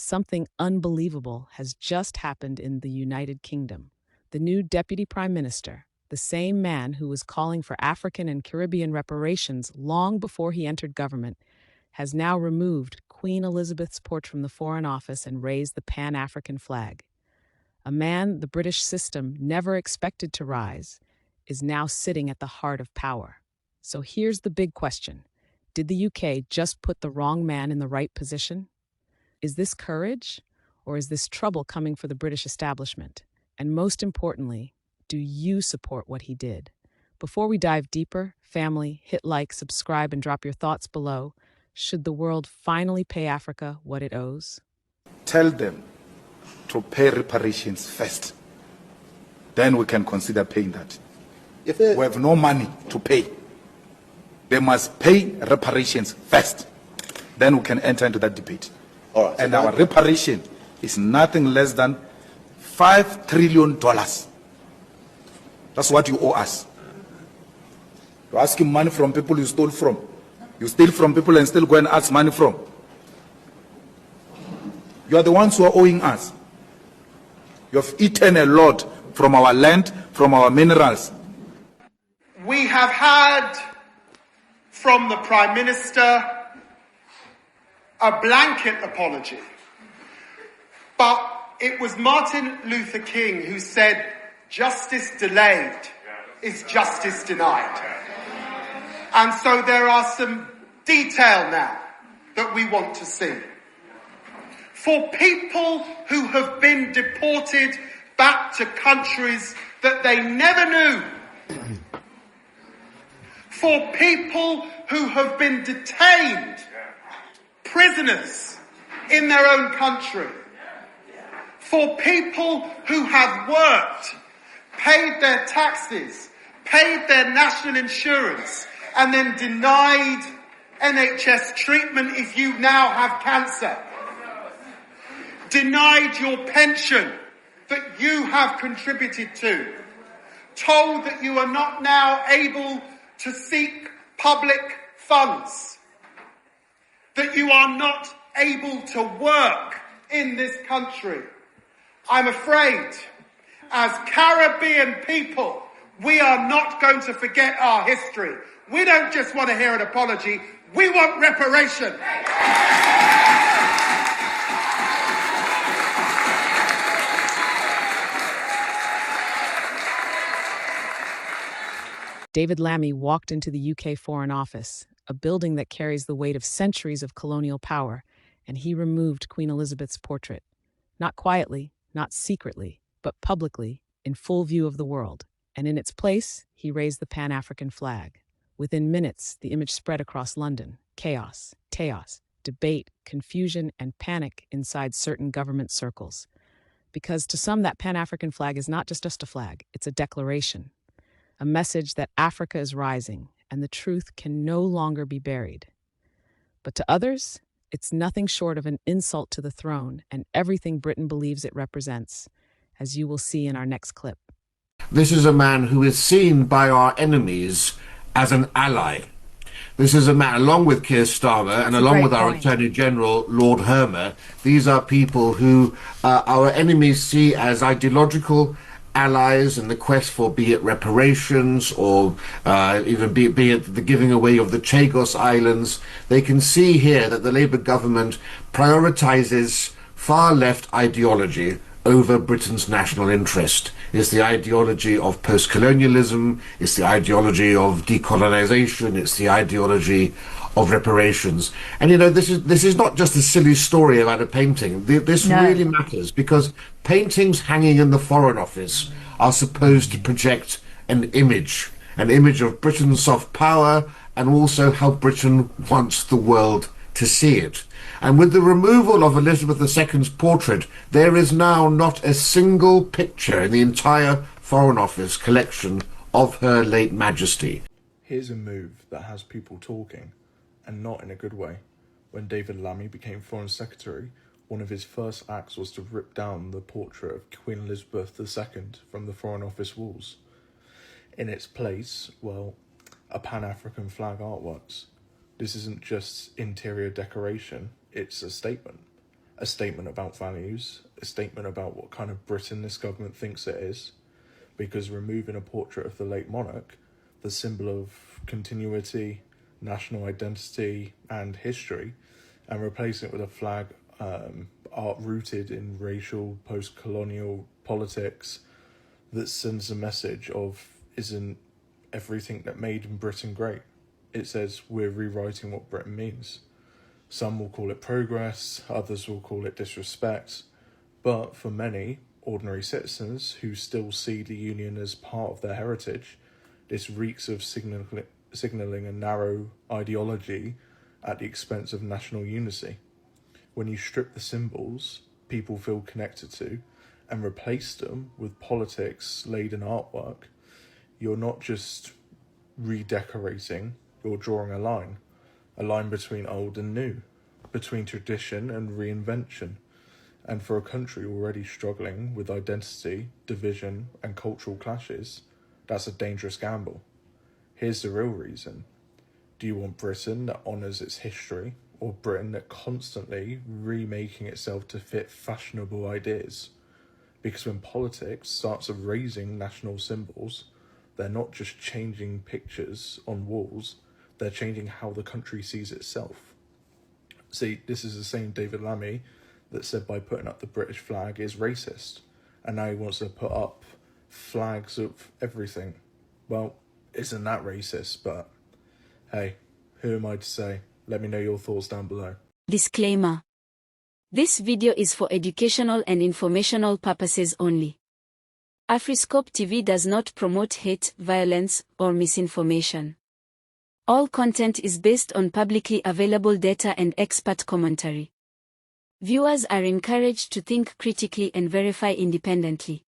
Something unbelievable has just happened in the United Kingdom. The new Deputy Prime Minister, the same man who was calling for African and Caribbean reparations long before he entered government, has now removed Queen Elizabeth's portrait from the Foreign Office and raised the Pan-African flag. A man the British system never expected to rise is now sitting at the heart of power. So here's the big question. Did the UK just put the wrong man in the right position? Is this courage, or is this trouble coming for the British establishment? And most importantly, do you support what he did? Before we dive deeper, family, hit like, subscribe, and drop your thoughts below. Should the world finally pay Africa what it owes? Tell them to pay reparations first. Then we can consider paying that. If we have no money to pay, they must pay reparations first. Then we can enter into that debate. All right, and our reparation is nothing less than $5 trillion. That's what you owe us. You're asking money from people you stole from. You steal from people and still go and ask money from. You are the ones who are owing us. You have eaten a lot from our land, from our minerals. We have had from the Prime Minister a blanket apology. But it was Martin Luther King who said, "Justice delayed is justice denied." And so there are some detail now that we want to see. For people who have been deported back to countries that they never knew, for people who have been detained, prisoners in their own country, for people who have worked, paid their taxes, paid their national insurance, and then denied NHS treatment if you now have cancer, denied your pension that you have contributed to, told that you are not now able to seek public funds, that you are not able to work in this country. I'm afraid, as Caribbean people, we are not going to forget our history. We don't just want to hear an apology, we want reparation. David Lammy walked into the UK Foreign Office, a building that carries the weight of centuries of colonial power, and he removed Queen Elizabeth's portrait. Not quietly, not secretly, but publicly, in full view of the world. And in its place, he raised the Pan-African flag. Within minutes, the image spread across London. Chaos, debate, confusion, and panic inside certain government circles. Because to some, that Pan-African flag is not just a flag, it's a declaration. A message that Africa is rising, and the truth can no longer be buried. But to others, it's nothing short of an insult to the throne and everything Britain believes it represents, as you will see in our next clip. This is a man who is seen by our enemies as an ally. This is a man, along with Keir Starmer and along with our Attorney General, Lord Hermer, these are people who our enemies see as ideological allies in the quest for, be it reparations or even be it the giving away of the Chagos Islands. They can see here that the Labour government prioritises far-left ideology over Britain's national interest. It's the ideology of post-colonialism, it's the ideology of decolonisation, it's the ideology of reparations. And you know, this is not just a silly story about a painting. This really matters, because paintings hanging in the Foreign Office are supposed to project an image of Britain's soft power, and also how Britain wants the world to see it. And with the removal of Elizabeth II's portrait, there is now not a single picture in the entire Foreign Office collection of Her Late Majesty. Here's a move that has people talking, and not in a good way. When David Lammy became Foreign Secretary, one of his first acts was to rip down the portrait of Queen Elizabeth II from the Foreign Office walls. In its place, well, a Pan-African flag artworks. This isn't just interior decoration, it's a statement. a statement about values, a statement about what kind of Britain this government thinks it is, because removing a portrait of the late monarch, the symbol of continuity, national identity and history, and replacing it with a flag art rooted in racial post-colonial politics that sends a message of isn't everything that made Britain great. It says we're rewriting what Britain means. Some will call it progress, others will call it disrespect, but for many ordinary citizens who still see the Union as part of their heritage, this reeks of signalling a narrow ideology at the expense of national unity. When you strip the symbols people feel connected to and replace them with politics-laden artwork, you're not just redecorating, you're drawing a line between old and new, between tradition and reinvention. And for a country already struggling with identity, division, and cultural clashes, that's a dangerous gamble. Here's the real reason. Do you want Britain that honours its history, or Britain that constantly remaking itself to fit fashionable ideas? Because when politics starts erasing national symbols, they're not just changing pictures on walls, they're changing how the country sees itself. See, this is the same David Lammy that said by putting up the British flag is racist, and now he wants to put up flags of everything. Well, isn't that racist? But hey, who am I to say? Let me know your thoughts down below. Disclaimer. This video is for educational and informational purposes only. Afriscope TV does not promote hate, violence, or misinformation. All content is based on publicly available data and expert commentary. Viewers are encouraged to think critically and verify independently.